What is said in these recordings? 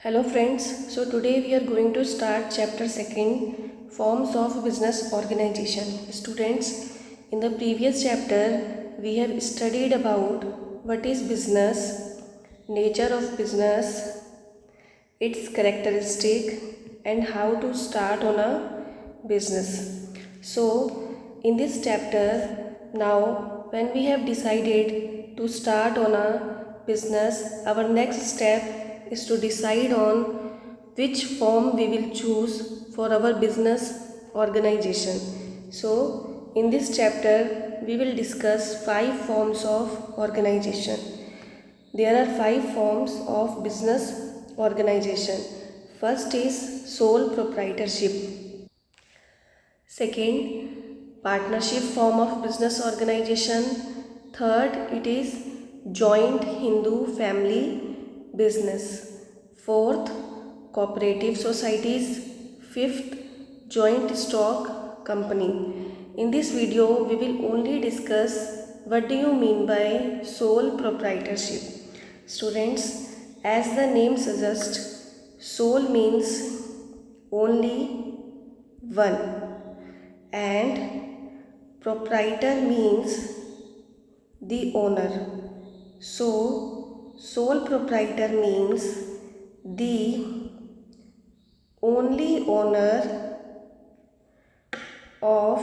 Hello friends, so today we are going to start chapter 2 Forms of Business Organization. Students, in the previous chapter we have studied about what is business, nature of business, its characteristic and how to start on a business. So in this chapter now when we have decided to start on a business, our next step is to decide on which form we will choose for our business organization. So in this chapter we will discuss 5 forms of organization. There are 5 forms of business organization. First is sole proprietorship. Second, partnership form of business organization. Third, it is joint Hindu family business. Fourth, cooperative societies. Fifth, joint stock company. In this video, we will only discuss what do you mean by sole proprietorship. Students, as the name suggests, sole means only one and proprietor means the owner. So, sole proprietor means the only owner of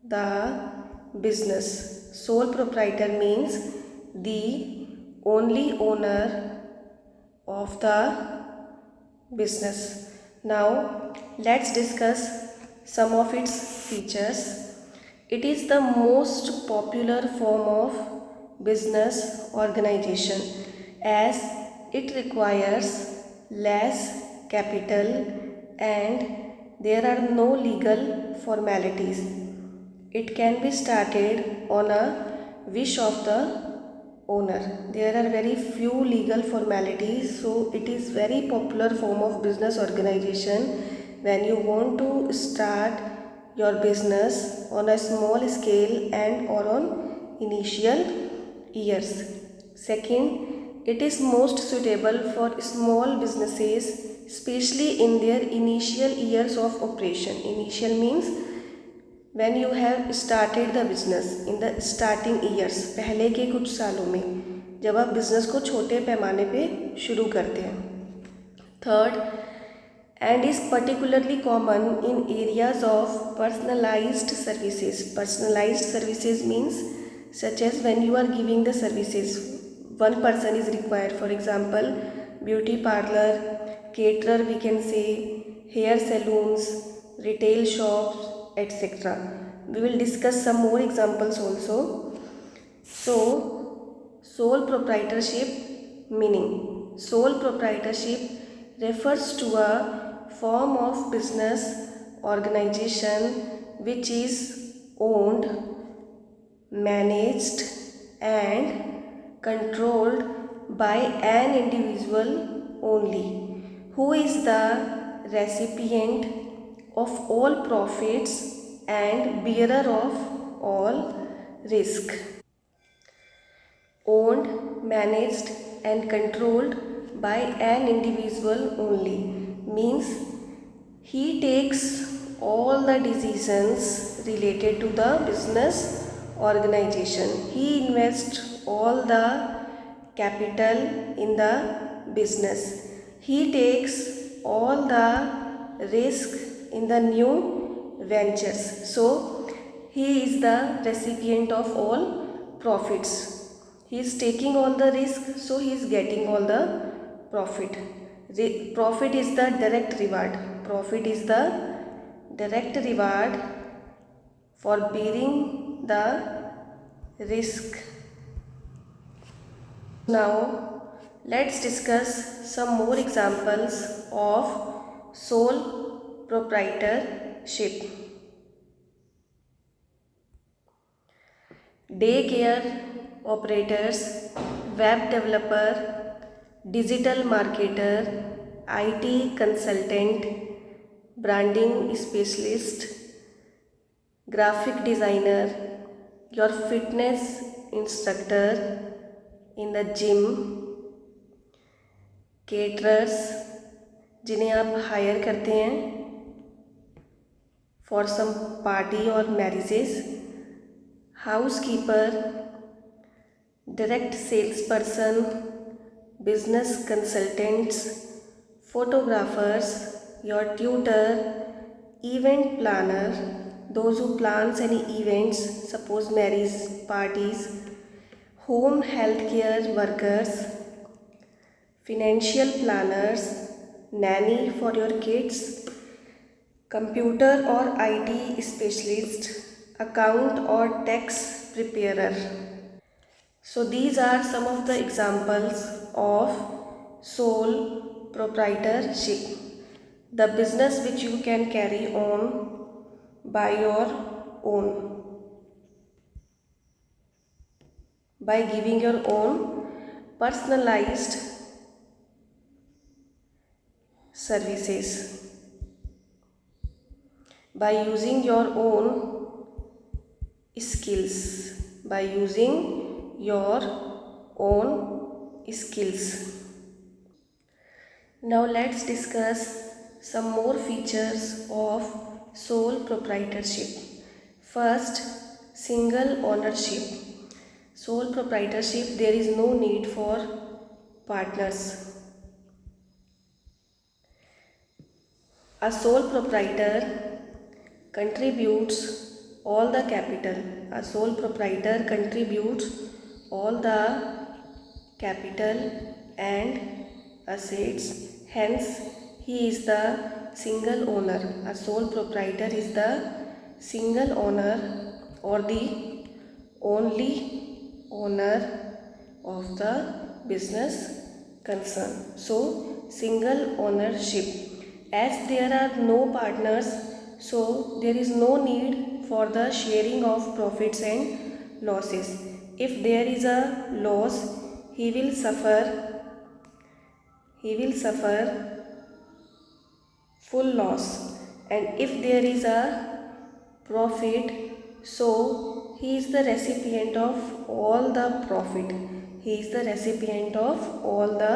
the business. Sole proprietor means the only owner of the business. Now, let's discuss some of its features. It is the most popular form of business organization as it requires less capital and there are no legal formalities. It can be started on a wish of the owner. There are very few legal formalities, so it is very popular form of business organization when you want to start your business on a small scale and or on initial years. Second, it is most suitable for small businesses especially in their initial years of operation. Initial means when you have started the business in the starting years, पहले के कुछ सालों में जब आप business को छोटे पैमाने पे शुरू करते हैं. Third, and is particularly common in areas of personalized services. Personalized services means such as when you are giving the services, one person is required. For example, beauty parlor, caterer we can say, hair salons, retail shops, etc. We will discuss some more examples also. So, sole proprietorship meaning. Sole proprietorship refers to a form of business organization which is owned, managed and controlled by an individual only, who is the recipient of all profits and bearer of all risk. Owned, managed and controlled by an individual only means he takes all the decisions related to the business organization. He invests all the capital in the business. He takes all the risk in the new ventures. So, he is the recipient of all profits. He is taking all the risk, so he is getting all the profit. Profit is the direct reward. Profit is the direct reward for bearing the risk. Now, let's discuss some more examples of sole proprietorship. Daycare operators, web developer, digital marketer, IT consultant, branding specialist, graphic designer, your fitness instructor in the gym, caterers जिन्हें आप hire करते हैं for some party और marriages, housekeeper, direct sales person, business consultants, photographers, your tutor, event planner, those who plans any events, suppose marriage parties, home healthcare workers, financial planners, nanny for your kids, computer or IT specialist, account or tax preparer. So these are some of the examples of sole proprietorship, the business which you can carry on by your own, by giving your own personalized services, by using your own skills, by using your own skills. Now let's discuss some more features of sole proprietorship. First, single ownership. Sole proprietorship, there is no need for partners. A sole proprietor contributes all the capital. A sole proprietor contributes all the capital and assets, hence he is the single owner. A sole proprietor is the single owner or the only owner of the business concern. So single ownership, as there are no partners, so there is no need for the sharing of profits and losses. If there is a loss, he will suffer full loss, and if there is a profit, so he is the recipient of all the profit. He is the recipient of all the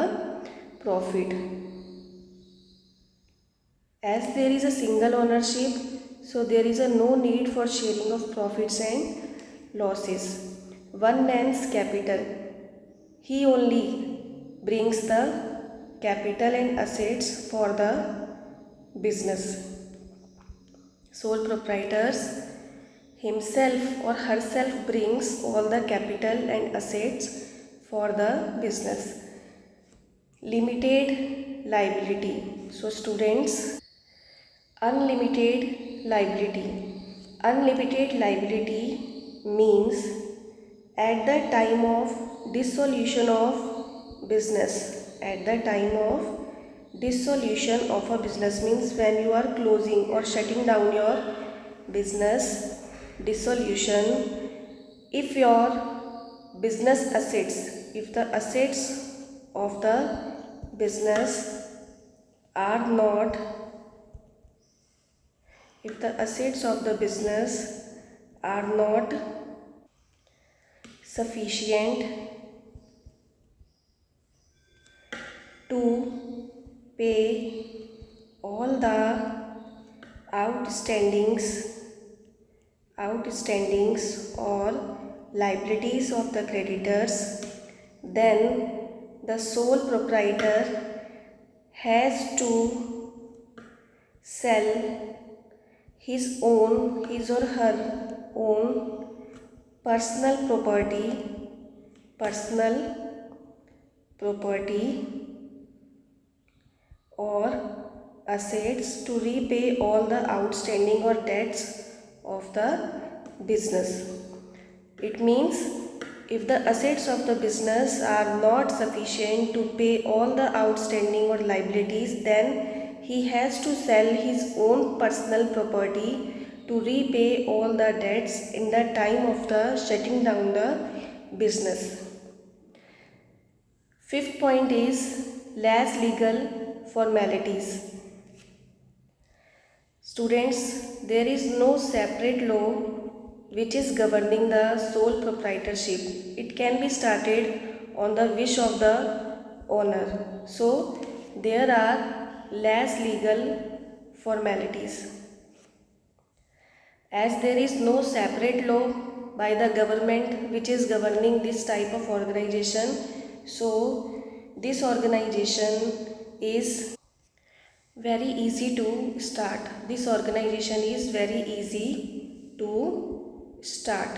profit. As there is a single ownership, so there is a no need for sharing of profits and losses. One man's capital, he only brings the capital and assets for the business. Sole proprietors himself or herself brings all the capital and assets for the business. Limited liability. So students, unlimited liability. Unlimited liability means at the time of dissolution of business. At the time of dissolution of a business means when you are closing or shutting down your business, dissolution, if your business assets, if the assets of the business are not, if the assets of the business are not sufficient to pay all the outstandings or liabilities of the creditors, then the sole proprietor has to sell his or her own personal property or assets to repay all the outstanding or debts of the business. It means if the assets of the business are not sufficient to pay all the outstanding or liabilities, then he has to sell his own personal property to repay all the debts in the time of the shutting down the business. Fifth point is less legal formalities. Students, there is no separate law which is governing the sole proprietorship. It can be started on the wish of the owner. So there are less legal formalities. As there is no separate law by the government which is governing this type of organization, so this organization is very easy to start. This organization is very easy to start.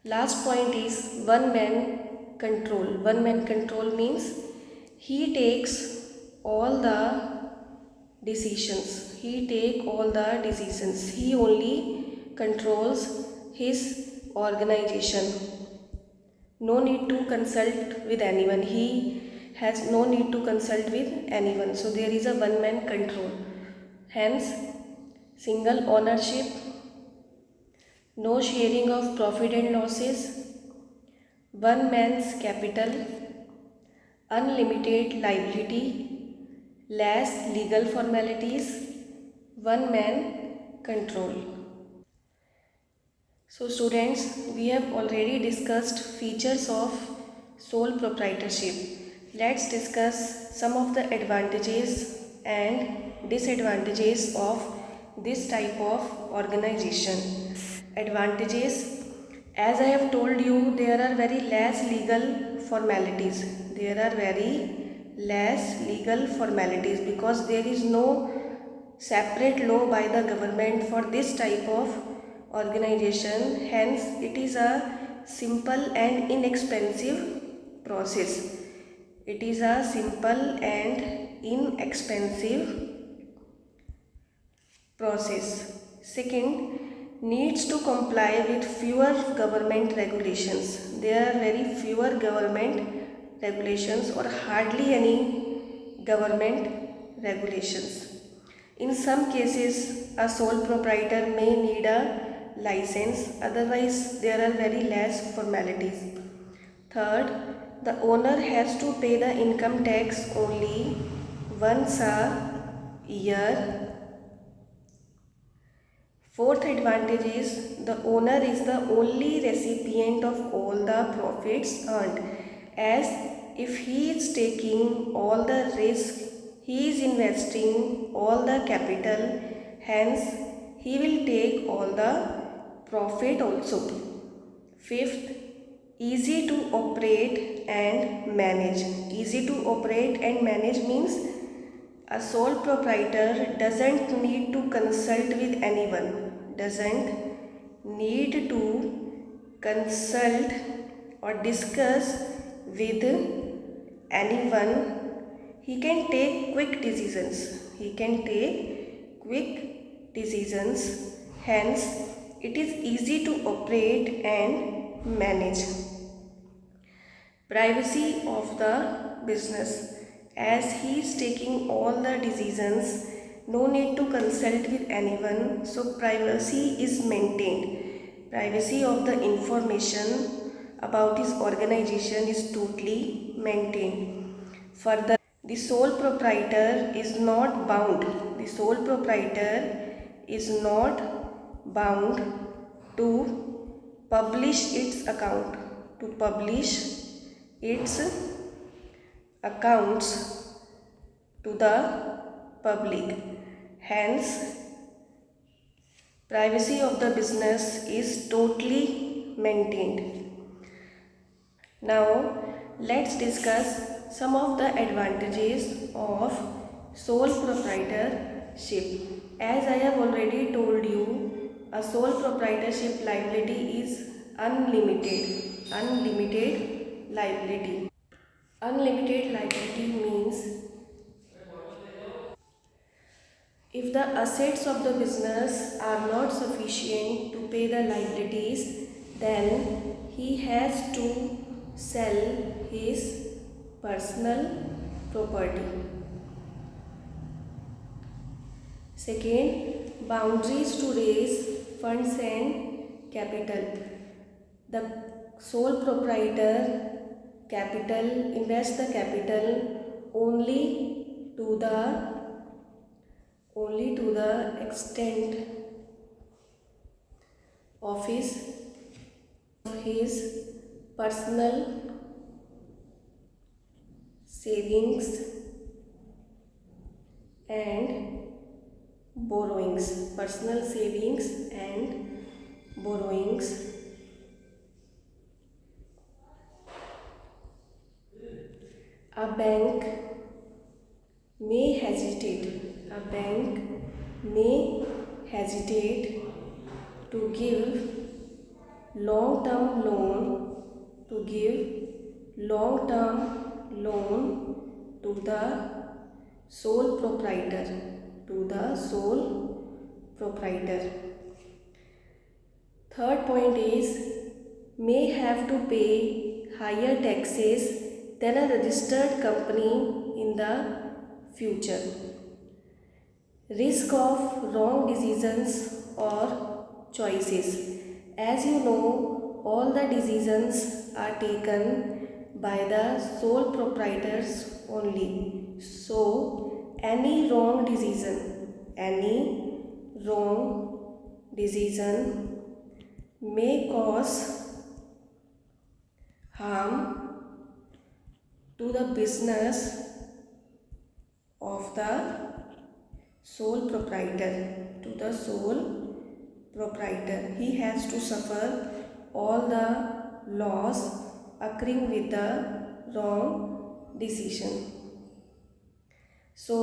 Last point is one man control. One man control means he takes all the decisions. He take all the decisions. He only controls his organization. No need to consult with anyone. He has no need to consult with anyone. So there is a one man control. Hence, single ownership, no sharing of profit and losses, one man's capital, unlimited liability, less legal formalities, one man control. So students, we have already discussed features of sole proprietorship. Let's discuss some of the advantages and disadvantages of this type of organization. Advantages, as I have told you, there are very less legal formalities. There are very less legal formalities because there is no separate law by the government for this type of organization. Hence, it is a simple and inexpensive process. It is a simple and inexpensive process. Second, needs to comply with fewer government regulations. There are very fewer government regulations or hardly any government regulations. In some cases, a sole proprietor may need a license, otherwise there are very less formalities. Third, the owner has to pay the income tax only once a year. Fourth advantage is the owner is the only recipient of all the profits earned, as if he is taking all the risk, he is investing all the capital, hence he will take all the profit also. Fifth, easy to operate and manage. Easy to operate and manage means a sole proprietor doesn't need to consult with anyone, doesn't need to consult or discuss with anyone. He can take quick decisions. He can take quick decisions. Hence, it is easy to operate and manage. Privacy of the business. As he is taking all the decisions, no need to consult with anyone, so privacy is maintained. Privacy of the information about his organization is totally maintained. Further, the sole proprietor is not bound. The sole proprietor is not bound to publish its account, to publish its accounts to the public. Hence, privacy of the business is totally maintained. Now, let's discuss some of the advantages of sole proprietorship. As I have already told you, a sole proprietorship liability is unlimited. Unlimited liability. Unlimited liability means if the assets of the business are not sufficient to pay the liabilities, then he has to sell his personal property. Second, boundaries to raise funds and capital. The sole proprietor invest the capital only to the extent of his personal savings and borrowings, personal savings and borrowings. A bank may hesitate, a bank may hesitate to give long-term loan, to give long-term loan to the sole proprietor, to the sole proprietor. Third point is may have to pay higher taxes than a registered company in the future. Risk of wrong decisions or choices. As you know, all the decisions are taken by the sole proprietors only. So, any wrong decision may cause harm to the business of the sole proprietor, to the sole proprietor. He has to suffer all the loss occurring with the wrong decision. So,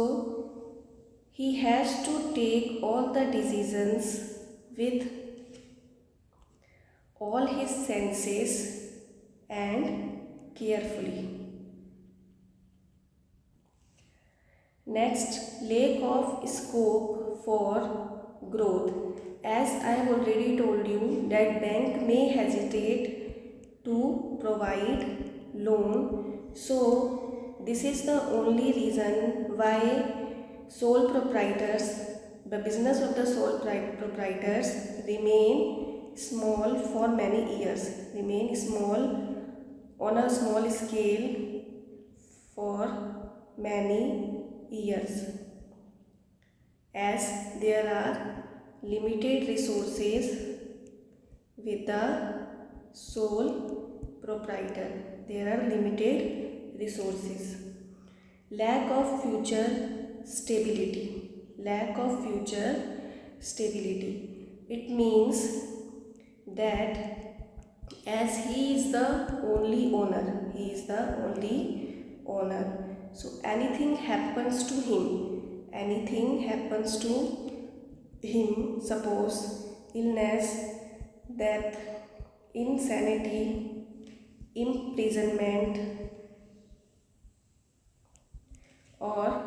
he has to take all the decisions with all his senses and carefully. Next, lack of scope for growth. As I have already told you that bank may hesitate to provide loan. So, this is the only reason why sole proprietors, the business of the sole proprietors remain small for many years, remain small on a small scale for many years, as there are limited resources with the sole proprietor. There are limited resources. Lack of future stability. Lack of future stability. It means that as he is the only owner, he is the only owner. So anything happens to him, suppose illness, death, insanity, imprisonment, or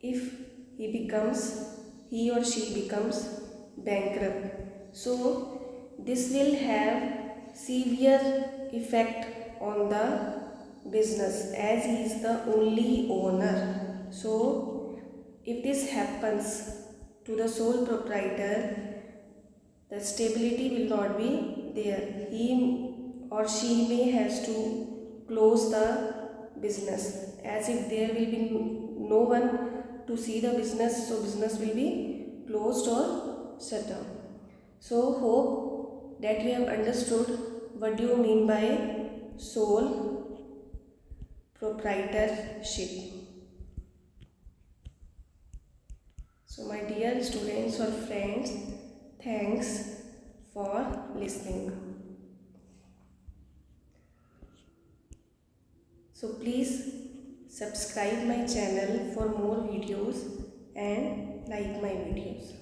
if he or she becomes bankrupt. So this will have severe effect on the business as he is the only owner. So if this happens to the sole proprietor, the stability will not be there. He or she may has to close the business, as if there will be no one to see the business, so business will be closed or shut down. So hope that you have understood what do you mean by sole proprietorship. So my dear students or friends, thanks for listening. So please subscribe my channel for more videos and like my videos.